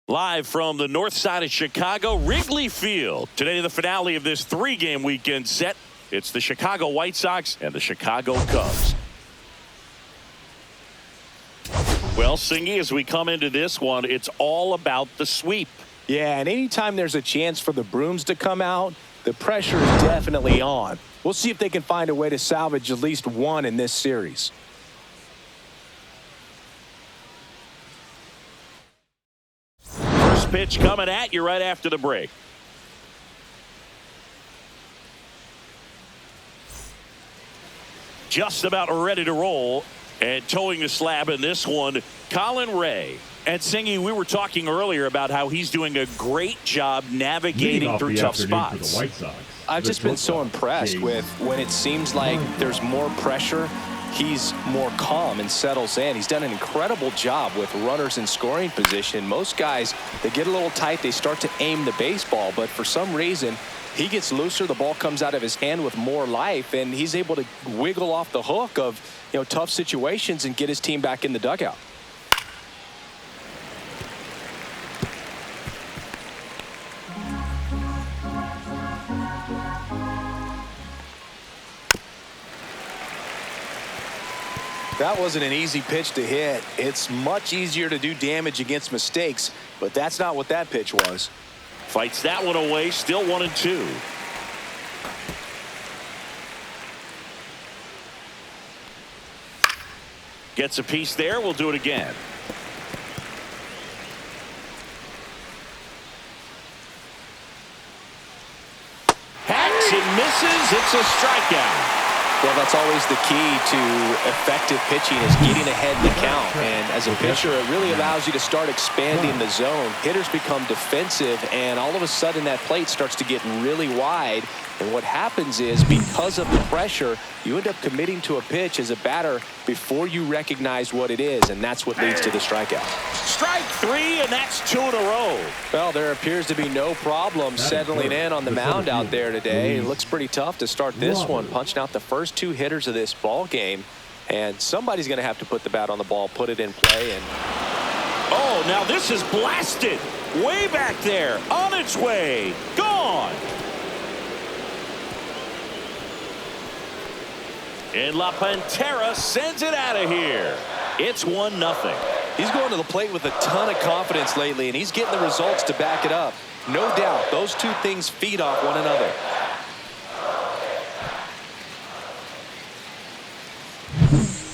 Live from the north side of Chicago, Wrigley Field. Today, the finale of this three-game weekend set. It's the Chicago White Sox and the Chicago Cubs. Well, Singy, as we come into this one, it's all about the sweep. Yeah, and anytime there's a chance for the brooms to come out, the pressure is definitely on. We'll see if they can find a way to salvage at least one in this series. First pitch coming at you right after the break. Just about ready to roll, and towing the slab in this one, Colin Ray. And Singy, we were talking earlier about how he's doing a great job navigating through tough spots. I've just been so impressed with when it seems like there's more pressure, he's more calm and settles in. He's done an incredible job with runners in scoring position. Most guys, they get a little tight, they start to aim the baseball, but for some reason, he gets looser, the ball comes out of his hand with more life, and he's able to wiggle off the hook of, tough situations and get his team back in the dugout. That wasn't an easy pitch to hit. It's much easier to do damage against mistakes, but that's not what that pitch was. Fights that one away, still 1-2. Gets a piece there, we'll do it again. Hacks and misses, it's a strikeout. Well, that's always the key to effective pitching is getting ahead in the count. And as a pitcher, it really allows you to start expanding the zone. Hitters become defensive, and all of a sudden that plate starts to get really wide. And what happens is because of the pressure, you end up committing to a pitch as a batter before you recognize what it is, and that's what leads to the strikeout. Strike three, and that's 2 in a row. Well, there appears to be no problem settling in on the mound out there today. It looks pretty tough to start this one, punching out the first 2 hitters of this ball game, and somebody's going to have to put the bat on the ball, put it in play. And oh, now this is blasted way back there, on its way, gone. And La Pantera sends it out of here. It's 1-0. He's going to the plate with a ton of confidence lately, and he's getting the results to back it up. No doubt, those two things feed off one another.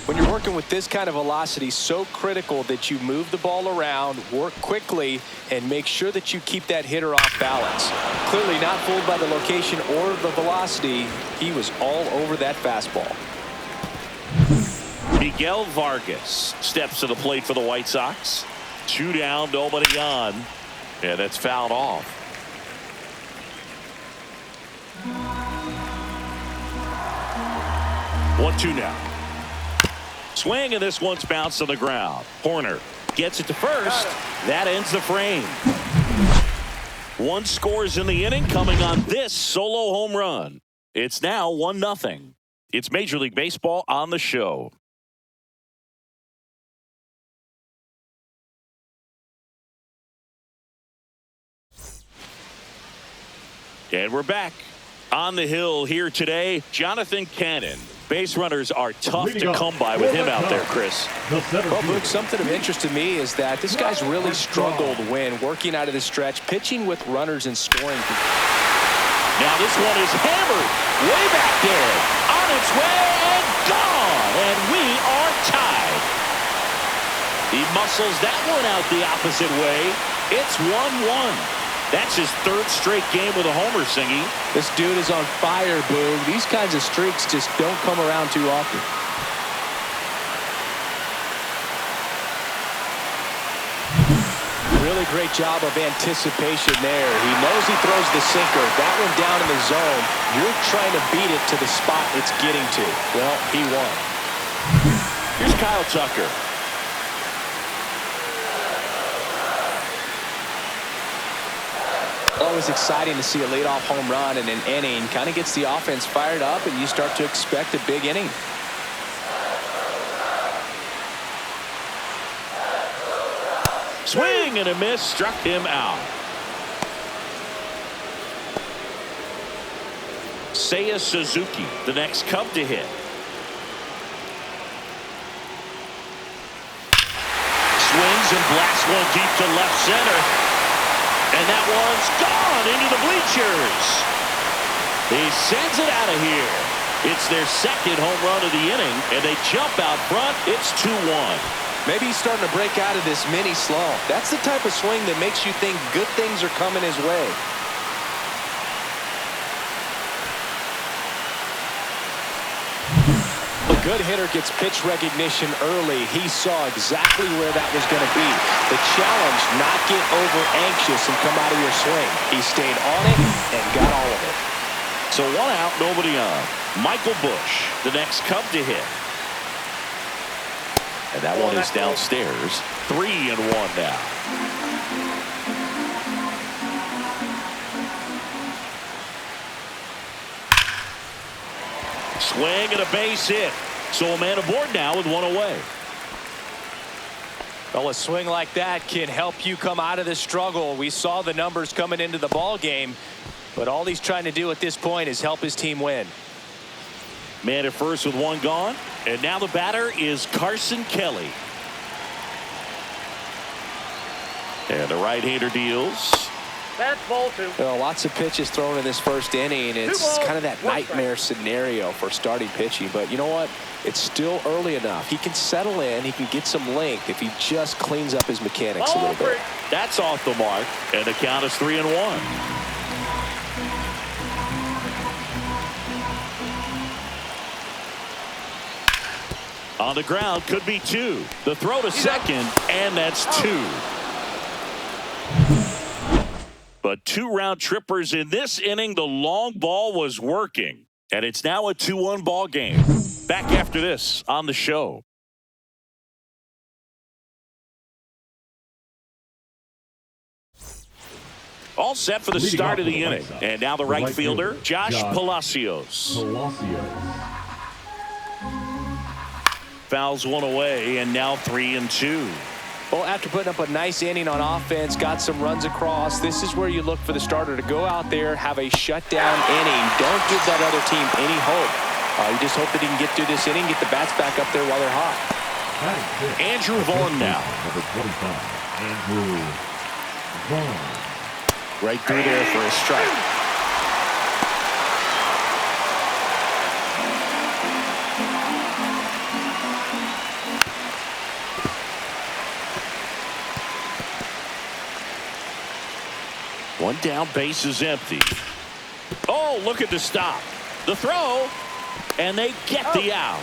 When you're working with this kind of velocity, so critical that you move the ball around, work quickly, and make sure that you keep that hitter off balance. Clearly not fooled by the location or the velocity. He was all over that fastball. Miguel Vargas steps to the plate for the White Sox. 2 down, nobody on. And that's fouled off. One-two now. Swing, and this one's bounced to the ground. Horner gets it to first. That ends the frame. 1 scores in the inning, coming on this solo home run. It's now 1-0. It's Major League Baseball on the show. And we're back on the hill here today. Jonathan Cannon. Base runners are tough to come by with him out there, Chris. Well, Luke, something of interest to me is that this guy's really struggled when working out of the stretch, pitching with runners in scoring. Now this one is hammered way back there, on its way and gone, and we are tied. He muscles that one out the opposite way. It's 1-1. That's his 3rd straight game with a homer, Singy. This dude is on fire, Boog. These kinds of streaks just don't come around too often. Really great job of anticipation there. He knows he throws the sinker. That one down in the zone. You're trying to beat it to the spot it's getting to. Well, he won. Here's Kyle Tucker. Always exciting to see a leadoff home run in an inning. Kind of gets the offense fired up, and you start to expect a big inning. Swing and a miss, struck him out. Seiya Suzuki, the next Cub to hit. Swings and blasts one deep to left center. And that one's gone into the bleachers. He sends it out of here. It's their second home run of the inning, and they jump out front. It's 2-1. Maybe he's starting to break out of this mini slump. That's the type of swing that makes you think good things are coming his way. A good hitter gets pitch recognition early. He saw exactly where that was going to be. The challenge, not get over anxious and come out of your swing. He stayed on it and got all of it. So 1 out, nobody on. Michael Busch, the next Cub to hit. And that one is downstairs. 3-1 now. Swing and a base hit. So a man aboard now with 1 away. Well, a swing like that can help you come out of the struggle. We saw the numbers coming into the ball game, but all he's trying to do at this point is help his team win. Man at first with 1 gone, and now the batter is Carson Kelly. And the right-hander deals. That's ball 2. Well, lots of pitches thrown in this first inning. It's kind of that nightmare scenario for starting pitching. But you know what? It's still early enough. He can settle in. He can get some length if he just cleans up his mechanics a little bit. That's off the mark, and the count is 3-1. On the ground, could be 2. The throw to second, and that's 2. But 2 round trippers in this inning. The long ball was working, and it's now a 2-1 ball game. Back after this on the show. All set for the start of the inning. And now the right fielder, Josh Palacios. Fouls 1 away, and now 3-2. Well, after putting up a nice inning on offense, got some runs across, this is where you look for the starter to go out there, have a shutdown inning. Don't give that other team any hope. You just hope that he can get through this inning, get the bats back up there while they're hot. Andrew Vaughn now. Number 25, Andrew Vaughn. Right through there for a strike. One down, base is empty. Oh, look at the stop. The throw, and they get the out.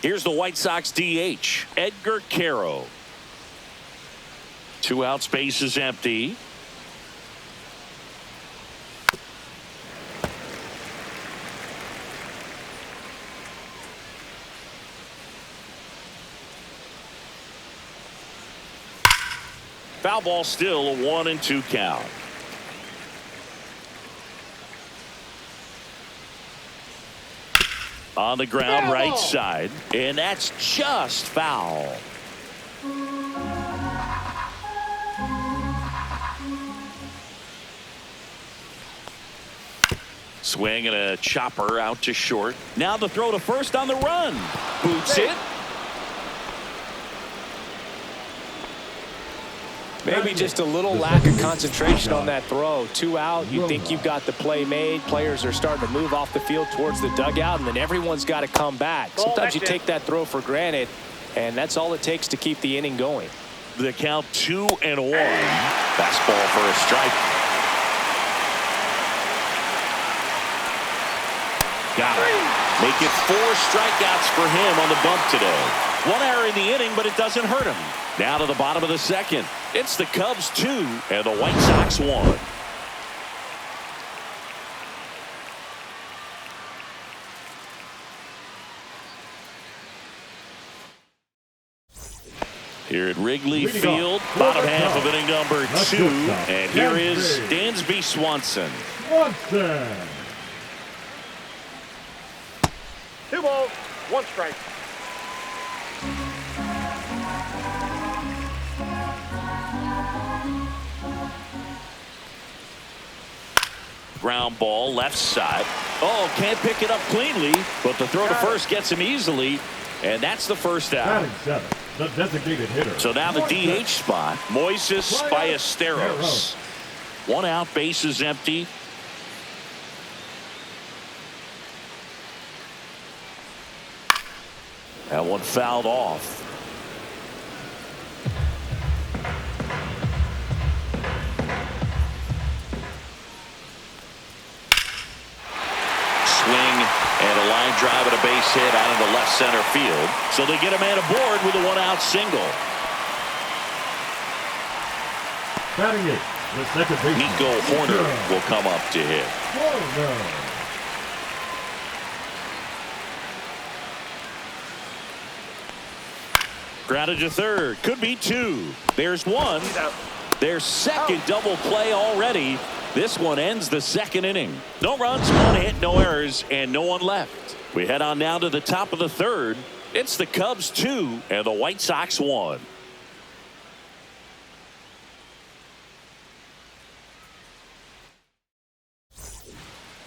Here's the White Sox DH, Edgar Caro. 2 outs, base is empty. Foul ball, still a 1-2 count. On the ground, right side, and that's just foul. Swing and a chopper out to short. Now the throw to first on the run. Boots it. Maybe just a little lack of concentration on that throw. 2 out, you think you've got the play made. Players are starting to move off the field towards the dugout, and then everyone's got to come back. Sometimes you take that throw for granted, and that's all it takes to keep the inning going. The count 2-1. Fastball for a strike. Got it. Make it 4 strikeouts for him on the bump today. 1 error in the inning, but it doesn't hurt him. Now to the bottom of the second. It's the Cubs 2 and the White Sox 1. Here at Wrigley Field, bottom half of inning number 2. And here is Dansby Swanson. 2 balls, 1 strike. Ground ball left side. Oh, can't pick it up cleanly, but the throw to first gets him easily, and that's the first out. Batting 7, the designated hitter. So now the DH spot, Moises Ballesteros. 1 out, bases empty. That one fouled off. And a line drive and a base hit out into left center field. So they get a man aboard with a 1-out single. Batting 8, the second baseman. Nico Horner will come up to hit. Grounded to third. Could be 2. There's 1. Their second double play already. This one ends the second inning. No runs, 1 hit, no errors, and no one left. We head on now to the top of the third. It's the Cubs 2 and the White Sox 1.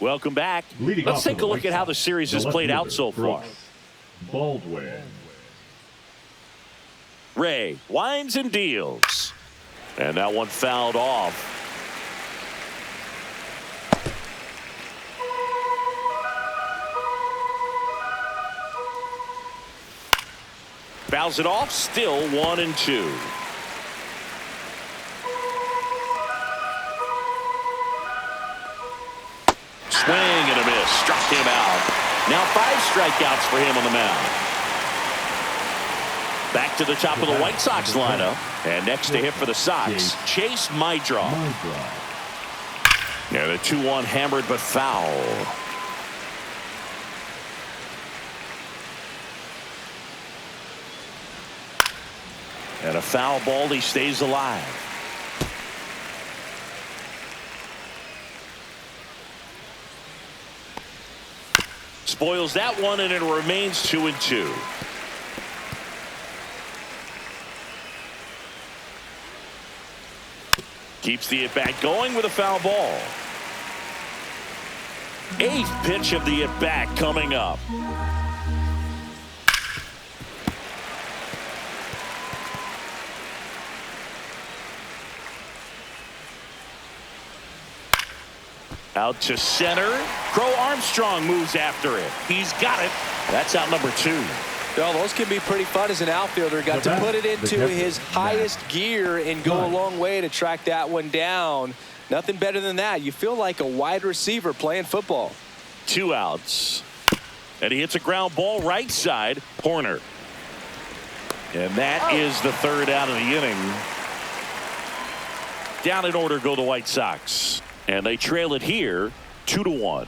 Welcome back. Let's take a look at how the series has played out so far. Baldwin. Ray winds and deals. And that one fouled off. Fouls it off, still 1-2. Swing and a miss, struck him out. Now 5 strikeouts for him on the mound. Back to the top of the White Sox lineup. And next to hit for the Sox, Chase Mydrow. Yeah, the 2-1 hammered but foul. And a foul ball, he stays alive. Spoils that one, and it remains 2-2. Keeps the at-bat going with a foul ball. 8th pitch of the at-bat coming up. Out to center. Crow Armstrong moves after it. He's got it. That's out number 2. Well, those can be pretty fun as an outfielder. Got to put it into his highest gear and go a long way to track that one down. Nothing better than that. You feel like a wide receiver playing football. 2 outs. And he hits a ground ball right side. Horner. And that is the 3rd out of the inning. Down in order go the White Sox. And they trail it here 2-1.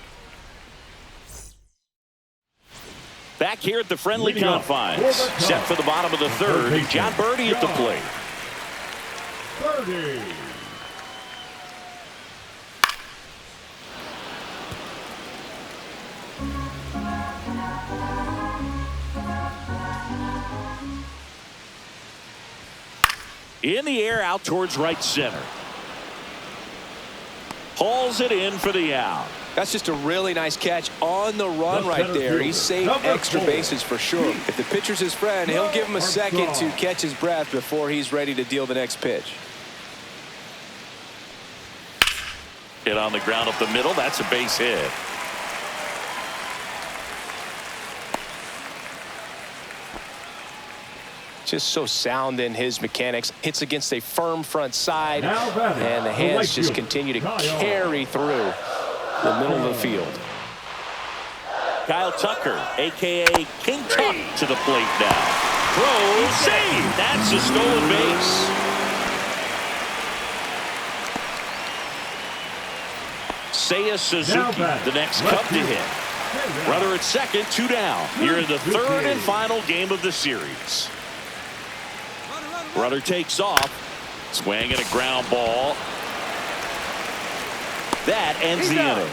Back here at the friendly confines. Set for the bottom of the 3rd. John Birdie at the plate. Birdie. In the air out towards right center. Hauls it in for the out. That's just a really nice catch on the run right there. He saved extra bases for sure. If the pitcher's his friend, he'll give him a second to catch his breath before he's ready to deal the next pitch. Hit on the ground up the middle. That's a base hit. Just so sound in his mechanics. Hits against a firm front side, and the hands just continue to carry through the middle of the field. Kyle Tucker, a.k.a. King Tuck, to the plate now. Throw, save. That's a stolen base. Seiya Suzuki, the next Cub to hit. Runner at second, 2 down. Here in the 3rd and final game of the series. Runner takes off. Swing and a ground ball. That ends the inning.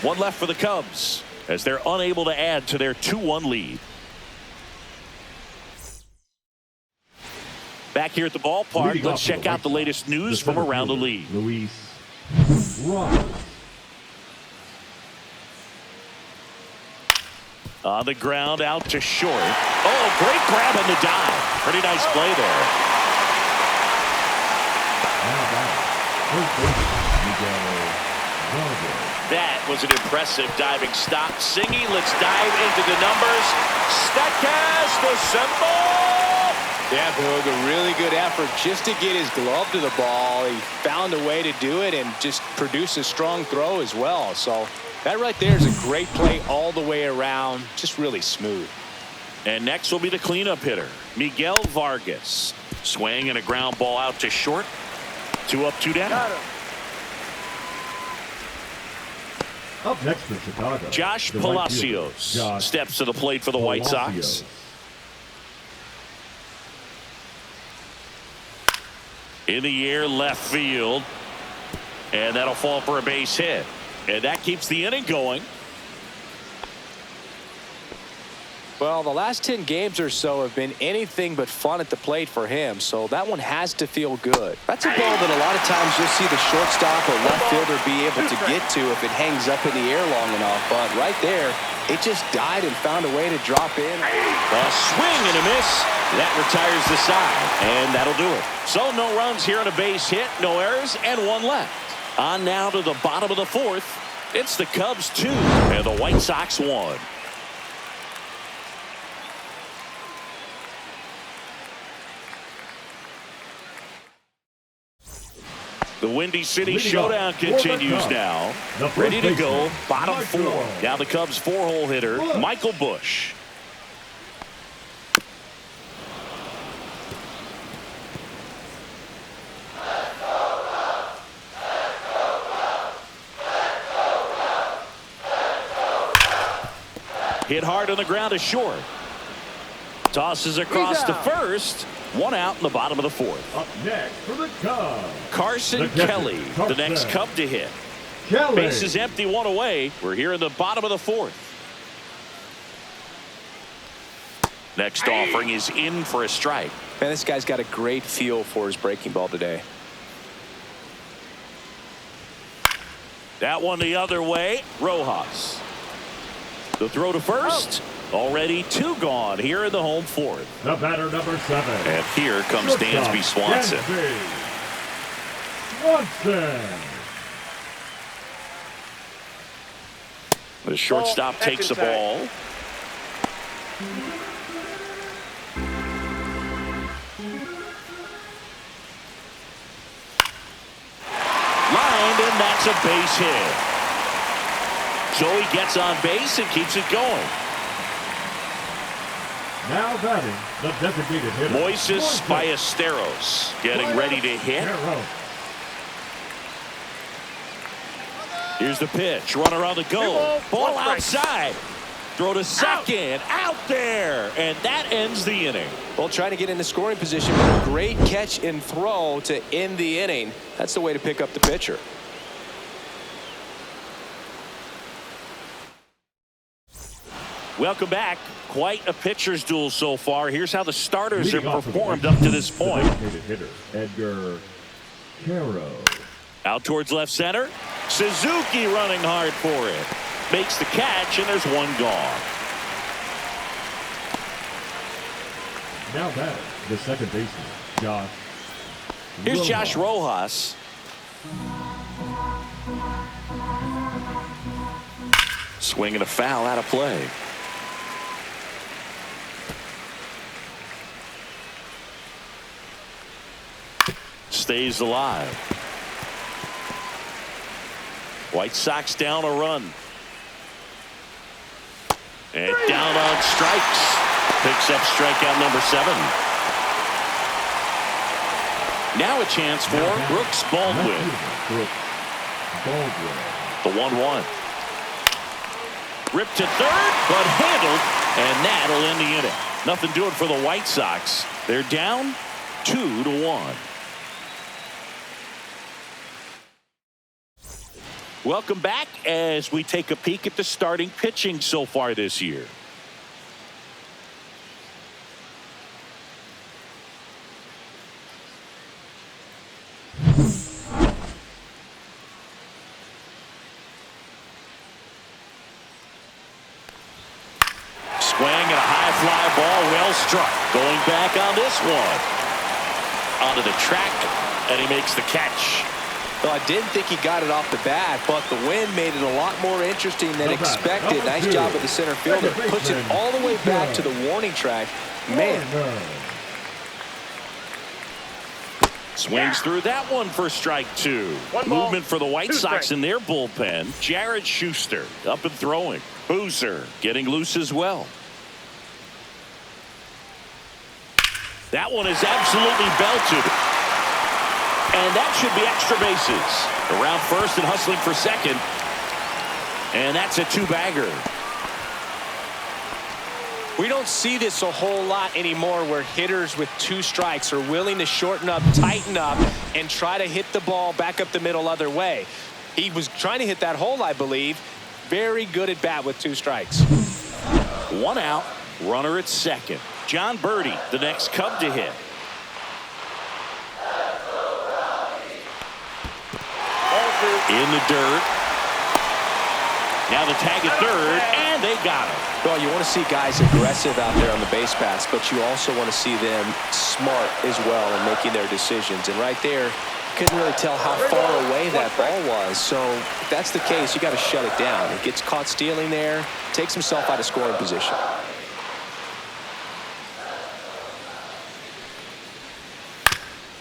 One left for the Cubs as they're unable to add to their 2-1 lead. Back here at the ballpark, let's check out the latest news from around the league. Luis Ross. On the ground, out to short. Oh, great grab on the dive. Pretty nice play there. That was an impressive diving stop. Singy, let's dive into the numbers. Statcast assemble. Yeah, Boog, a really good effort just to get his glove to the ball. He found a way to do it and just produce a strong throw as well. So that right there is a great play all the way around. Just really smooth. And next will be the cleanup hitter, Miguel Vargas. Swing and a ground ball out to short. 2 up, 2 down. Up next for Chicago, Josh the right Palacios fielder, Josh steps to the plate for the White Palacios. Sox. In the air, left field. And that'll fall for a base hit. And that keeps the inning going. Well, the last 10 games or so have been anything but fun at the plate for him, so that one has to feel good. That's a ball that a lot of times you'll see the shortstop or left fielder be able to get to if it hangs up in the air long enough, but right there, it just died and found a way to drop in. A swing and a miss. That retires the side, and that'll do it. So no runs here on a base hit, no errors, and 1 left. On now to the bottom of the 4th. It's the Cubs 2 and the White Sox 1. The Windy City Showdown continues now. Ready to go, bottom 4. Now the Cubs 4-hole hitter, Michael Busch. Hit hard on the ground to short. Tosses across to first. 1 out in the bottom of the 4th. Up next for the Cubs, Carson Kelly, the next Cub to hit. Kelly. Base is empty, 1 away. We're here in the bottom of the 4th. Next offering is in for a strike. Man, this guy's got a great feel for his breaking ball today. That one the other way. Rojas. The throw to first. Already 2 gone here in the home 4th. The batter, number 7. And here comes Dansby Swanson. Swanson. The shortstop takes the ball. Lined, and that's a base hit. So he gets on base and keeps it going. Now batting, the designated hitter, Moises Ballesteros getting ready to hit. Here's the pitch. Runner on the go. Ball outside. Throw to second. Out there. And that ends the inning. Well, trying to get into scoring position, but a great catch and throw to end the inning. That's the way to pick up the pitcher. Welcome back. Quite a pitcher's duel so far. Here's how the starters have performed up to this point. Hitter, Edgar Caro. Out towards left center. Suzuki running hard for it. Makes the catch, and there's 1 gone. Now batting, the second baseman, Josh. Here's Josh Rojas. Swing and a foul out of play. Stays alive. White Sox down a run. And down on strikes. Picks up strikeout number 7. Now a chance for Brooks Baldwin. The 1-1. Ripped to third, but handled, and that'll end the inning. Nothing doing for the White Sox. They're down 2-1. Welcome back as we take a peek at the starting pitching so far this year. Swing and a high fly ball, well struck. Going back on this one. Onto the track, and he makes the catch. Well, I didn't think he got it off the bat, but the wind made it a lot more interesting than expected. Nice job of the center fielder. Puts it all the way back to the warning track. Man. Swings through that one for strike two. Movement for the White Sox in their bullpen. Jared Schuster up and throwing. Boozer getting loose as well. That one is absolutely belted. And that should be extra bases. Around first and hustling for second. And that's a two-bagger. We don't see this a whole lot anymore where hitters with two strikes are willing to shorten up, tighten up, and try to hit the ball back up the middle other way. He was trying to hit that hole, I believe. Very good at bat with two strikes. One out, runner at second. John Birdie, the next Cub to hit. In the dirt. Now the tag at third, and they got him. Well, you want to see guys aggressive out there on the base paths, but you also want to see them smart as well in making their decisions. And right there, couldn't really tell how far away that ball was. So if that's the case, you got to shut it down. He gets caught stealing there, takes himself out of scoring position.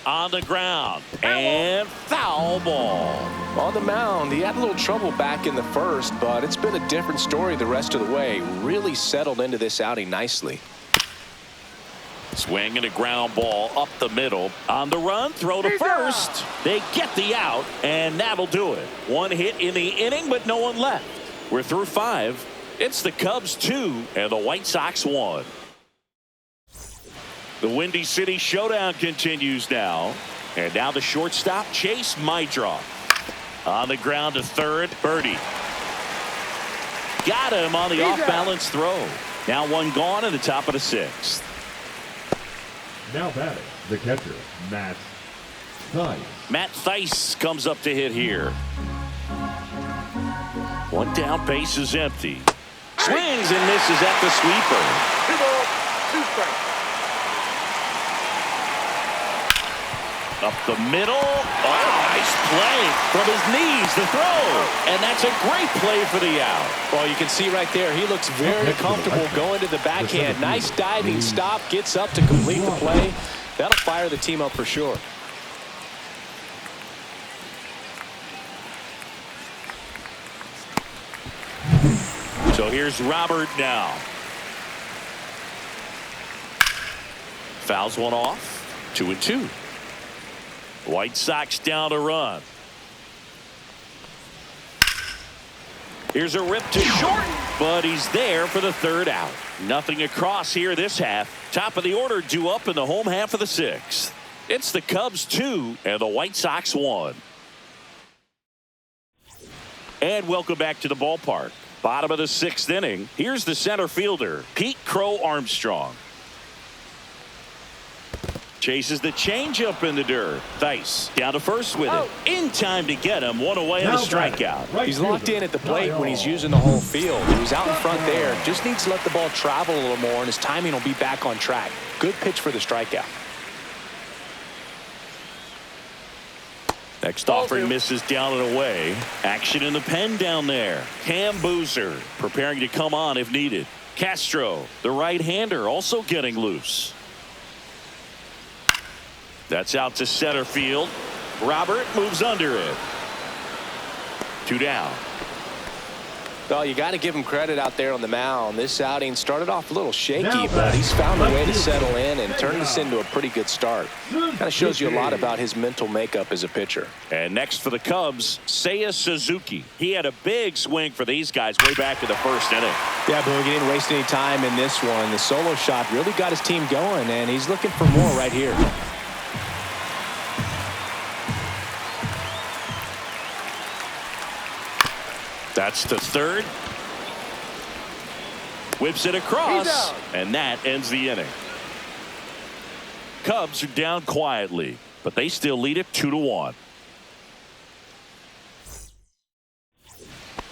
On the ground, and foul ball. On the mound, he had a little trouble back in the first, but it's been a different story the rest of the way. Really settled into this outing nicely. Swing and a ground ball up the middle. On the run, throw to first. They get the out, and that'll do it. One hit in the inning, but no one left. We're through 5. It's the Cubs 2 and the White Sox 1. The Windy City Showdown continues now. And now the shortstop, Chase Mydroff. On the ground to third, Birdie. Got him on the off-balance throw. Now one gone in the top of the 6th. Now batting, the catcher, Matt Thaiss. Matt Thaiss comes up to hit here. One down, base is empty. Swings and misses at the sweeper. 2 balls, 2 strikes. Up the middle. Oh, nice play from his knees, the throw. And that's a great play for the out. Well, you can see right there, he looks very comfortable going to the backhand. Nice diving stop, gets up to complete the play. That'll fire the team up for sure. So here's Robert now. Fouls one off. 2-2. White Sox down a run. Here's a rip to short, but he's there for the third out. Nothing across here this half. Top of the order due up in the home half of the 6th. It's the Cubs 2 and the White Sox 1. And welcome back to the ballpark. Bottom of the 6th inning. Here's the center fielder, Pete Crow Armstrong. Chases the changeup in the dirt. Thaiss down to first with it. In time to get him. One away on a strikeout. He's locked in at the plate when he's using the whole field. He was out in front there. Just needs to let the ball travel a little more, and his timing will be back on track. Good pitch for the strikeout. Next offering misses down and away. Action in the pen down there. Cam Boozer preparing to come on if needed. Castro, the right-hander, also getting loose. That's out to center field. Robert moves under it. 2 down. Well, you got to give him credit out there on the mound. This outing started off a little shaky, but he's found a way to settle in and turn this into a pretty good start. Kind of shows you a lot about his mental makeup as a pitcher. And next for the Cubs, Seiya Suzuki. He had a big swing for these guys way back in the first inning. Yeah, Boogie didn't waste any time in this one. The solo shot really got his team going, and he's looking for more right here. That's to third. Whips it across, and that ends the inning. Cubs are down quietly, but they still lead it 2-1.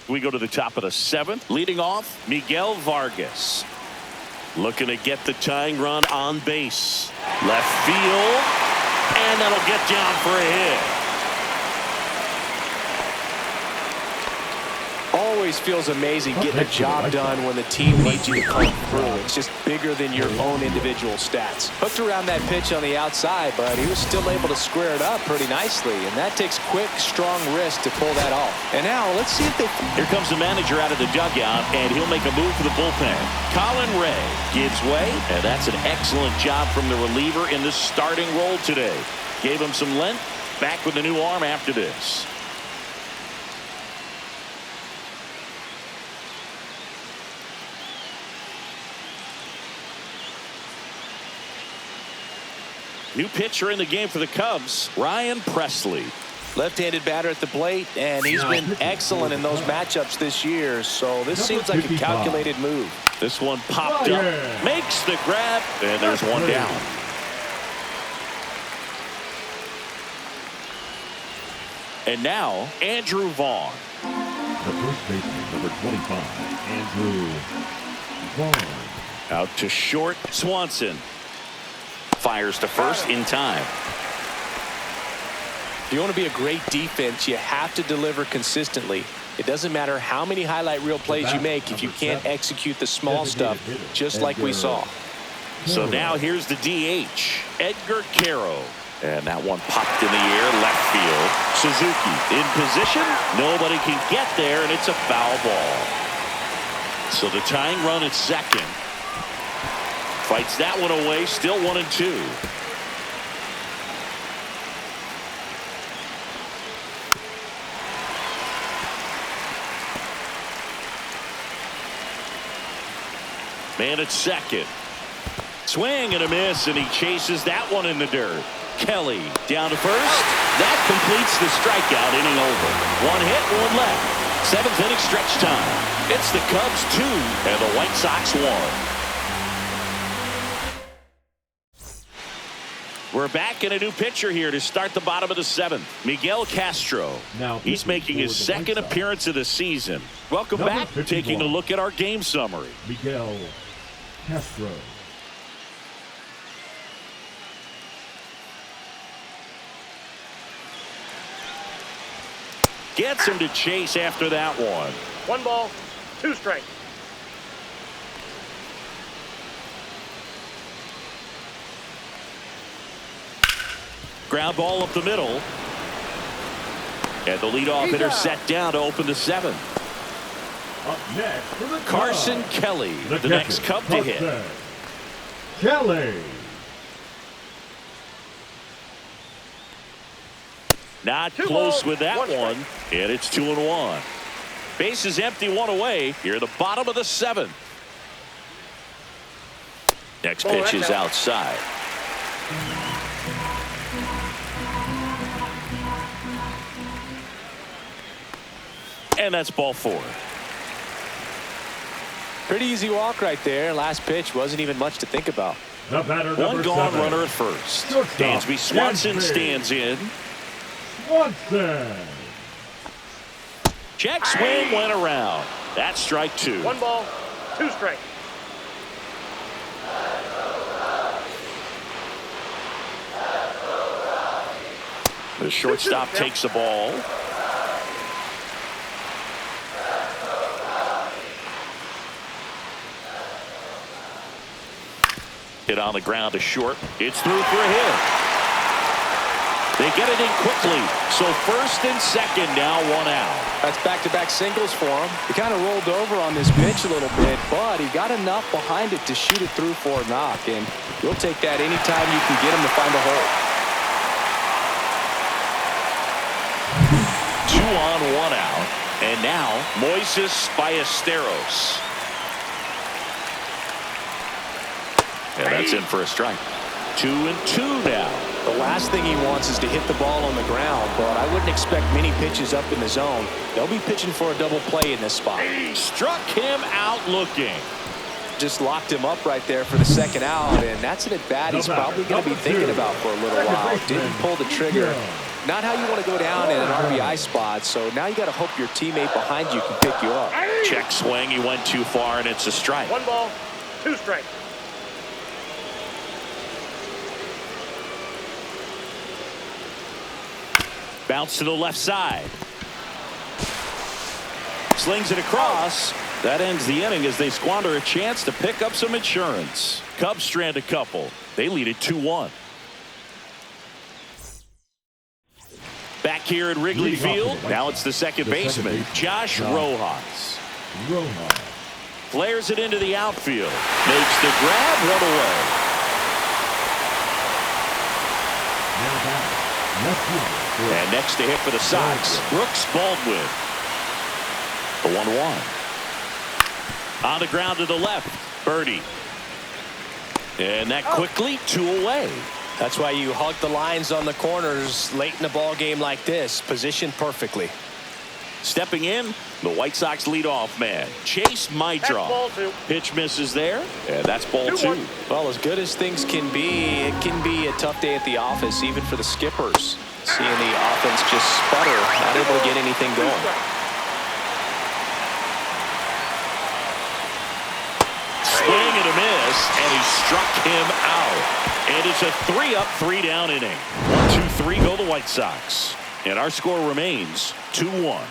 We go to the top of the seventh. Leading off, Miguel Vargas. Looking to get the tying run on base. Left field, and that'll get down for a hit. Always feels amazing getting a job done when the team needs you to come through. It's just bigger than your own individual stats. Hooked around that pitch on the outside, but he was still able to square it up pretty nicely, and that takes quick, strong wrist to pull that off. And now let's see if they... Here comes the manager out of the dugout, and he'll make a move for the bullpen. Colin Ray gives way, and that's an excellent job from the reliever in the starting role today. Gave him some length. Back with a new arm after this. New pitcher in the game for the Cubs, Ryan Presley. Left-handed batter at the plate, and he's been excellent in those matchups this year, so this seems like a calculated move. This one popped up, makes the grab, and there's one down. And now, Andrew Vaughn. The first baseman, number 25, Andrew Vaughn. Out to short, Swanson. Fires to first in time. If you want to be a great defense, you have to deliver consistently. It doesn't matter how many highlight reel plays you make if you can't execute the small stuff, just like we saw. So now here's the DH, Edgar Caro. And that one popped in the air, left field. Suzuki in position. Nobody can get there, and it's a foul ball. So the tying run at second. Fights that one away, still 1-2. Man at second. Swing and a miss, and he chases that one in the dirt. Kelly down to first. That completes the strikeout, inning over. One hit, one left. Seventh inning stretch time. It's the Cubs 2 and the White Sox 1. We're back in a new pitcher here to start the bottom of the seventh. Miguel Castro. Now he's making his second appearance of the season. Welcome back. Taking a look at our game summary. Miguel Castro. Gets him to chase after that one. 1 ball, 2 strikes. Ground ball up the middle. And the leadoff hitter set down to open the seventh. Up next for the Carson Cubs, Kelly, the next Cub to hit. Kelly. Not close with that one. And it's 2-1. Base is empty, one away. Here at the bottom of the seventh. Next pitch is outside. And that's ball 4. Pretty easy walk right there. Last pitch wasn't even much to think about. The batter, one gone, 7. runner at first. Shortstop, Dansby Swanson stands in. Swanson. Check swing went around. That's strike 2. 1 ball, 2 strikes. The shortstop takes the ball. Hit on the ground to short. It's through for a hit. They get it in quickly. So first and second now, 1 out. That's back-to-back singles for him. He kind of rolled over on this pitch a little bit, but he got enough behind it to shoot it through for a knock, and you'll take that anytime you can get him to find a hole. 2 on, 1 out. And now Moises Ballesteros. And that's in for a strike. 2-2 now. The last thing he wants is to hit the ball on the ground, but I wouldn't expect many pitches up in the zone. They'll be pitching for a double play in this spot. Struck him out looking. Just locked him up right there for the second out, and that's an at-bat he's probably going to be thinking about for a little while. Didn't pull the trigger. Not how you want to go down in an RBI spot, so now you got to hope your teammate behind you can pick you up. Check swing. He went too far, and it's a strike. 1 ball, 2 strikes. Bounce to the left side. Slings it across. That ends the inning as they squander a chance to pick up some insurance. Cubs strand a couple. They lead it 2-1. Back here at Wrigley Field, now it's the second baseman, Josh Rojas. Flares it into the outfield. Makes the grab, run away. And next to hit for the Sox, Brooks Baldwin. The 1-1. On the ground to the left, Birdie. And that quickly 2 away. That's why you hug the lines on the corners late in the ball game like this, positioned perfectly. Stepping in, the White Sox leadoff man, Chase Maidron. Ball 2. Pitch misses there, and that's ball 2. Well, as good as things can be, it can be a tough day at the office, even for the skippers. Seeing the offense just sputter, not able to get anything going. Swing and a miss, and he struck him out. And it's a 3-up, 3-down inning. 1-2-3 go the White Sox. And our score remains 2-1.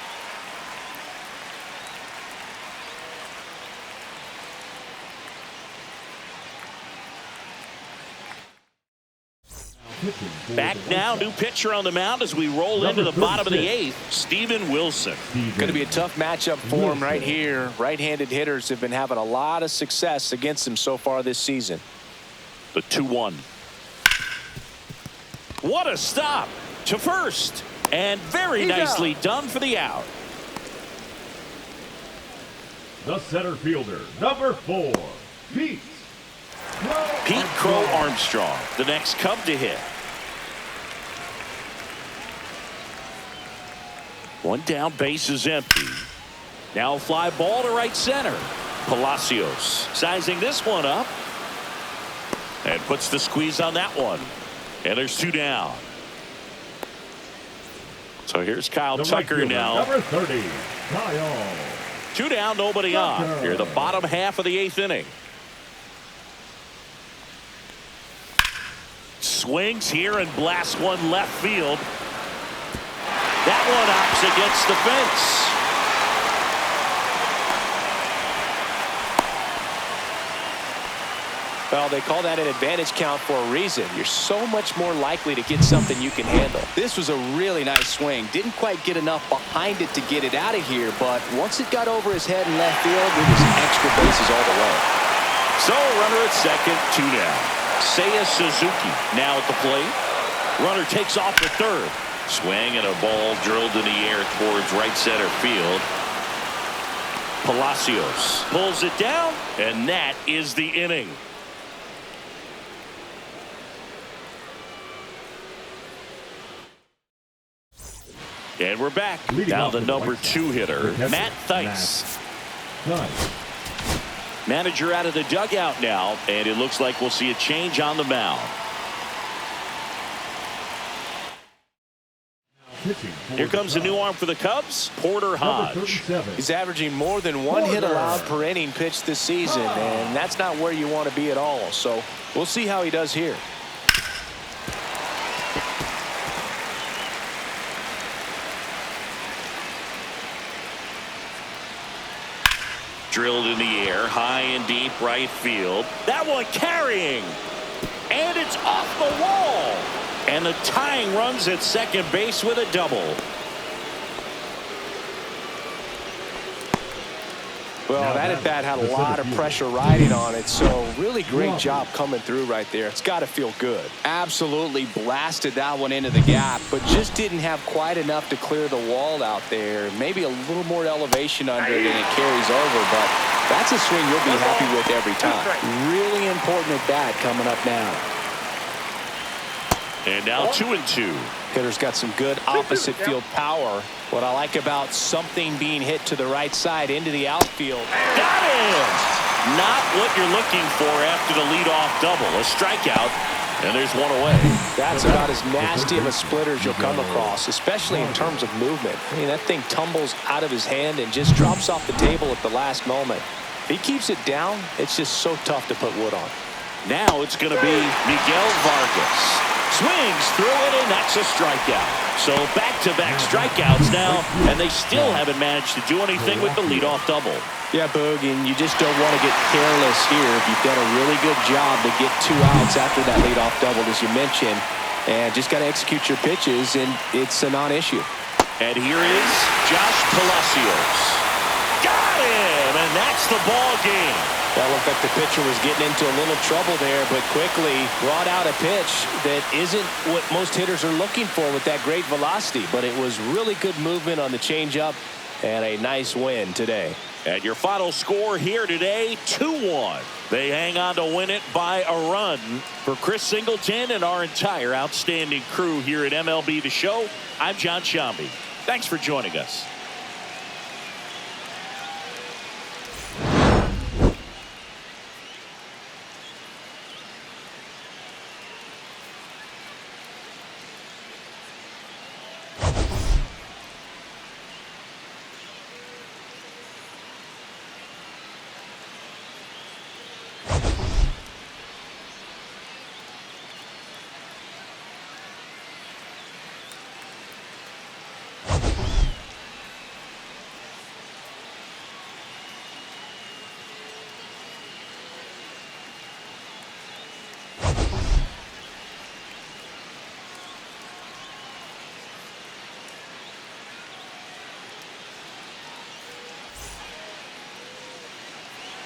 Back now, new pitcher on the mound as we roll into the bottom of the 8th, Steven Wilson. Going to be a tough matchup for him right here. Right-handed hitters have been having a lot of success against him so far this season. The 2-1. What a stop to first. And very nicely done for the out. The center fielder, number 4, Pete Crow Armstrong, the next Cub to hit. One down, base is empty. Now a fly ball to right center. Palacios sizing this one up. And puts the squeeze on that one. And there's 2 down. So here's Kyle Tucker now. Number 30, Kyle. 2 down, nobody on. Here the bottom half of the 8th inning. Swings here and blasts one left field. That one opts against the fence. Well, they call that an advantage count for a reason. You're so much more likely to get something you can handle. This was a really nice swing. Didn't quite get enough behind it to get it out of here, but once it got over his head in left field, it was extra bases all the way. So runner at second, 2 down. Seiya Suzuki now at the plate. Runner takes off to third. Swing and a ball drilled in the air towards right center field. Palacios pulls it down, and that is the inning. And we're back. Now the number 2 hitter, Matt Thaiss. Manager out of the dugout now, and it looks like we'll see a change on the mound. Here comes a new arm for the Cubs, Porter Hodge. He's averaging more than 1 hit allowed per inning pitched this season, and that's not where you want to be at all. So we'll see how he does here. Drilled in the air, high and deep right field. That one carrying. And it's off the wall. And the tying runs at second base with a double. Well, that at bat had a lot of pressure riding on it, so really great job coming through right there. It's got to feel good. Absolutely blasted that one into the gap, but just didn't have quite enough to clear the wall out there. Maybe a little more elevation under it and it carries over, but that's a swing you'll be happy with every time. Really important at bat coming up now. And now 2-2. Hitter's got some good opposite field power. What I like about something being hit to the right side into the outfield. Got him! Not what you're looking for after the leadoff double. A strikeout, and there's one away. That's about as nasty of a splitter as you'll come across, especially in terms of movement. I mean, that thing tumbles out of his hand and just drops off the table at the last moment. If he keeps it down, it's just so tough to put wood on. Now it's going to be Miguel Vargas. Swings through it, and that's a strikeout. So back-to-back strikeouts now, and they still haven't managed to do anything with the leadoff double. Yeah, Boog, and you just don't want to get careless here. You've done a really good job to get 2 outs after that leadoff double, as you mentioned, and just got to execute your pitches, and it's a non-issue. And here is Josh Palacios. Got him, and that's the ball game. That looked like the pitcher was getting into a little trouble there, but quickly brought out a pitch that isn't what most hitters are looking for with that great velocity. But it was really good movement on the changeup and a nice win today. And your final score here today, 2-1. They hang on to win it by a run. For Chris Singleton and our entire outstanding crew here at MLB The Show, I'm John Shambi. Thanks for joining us.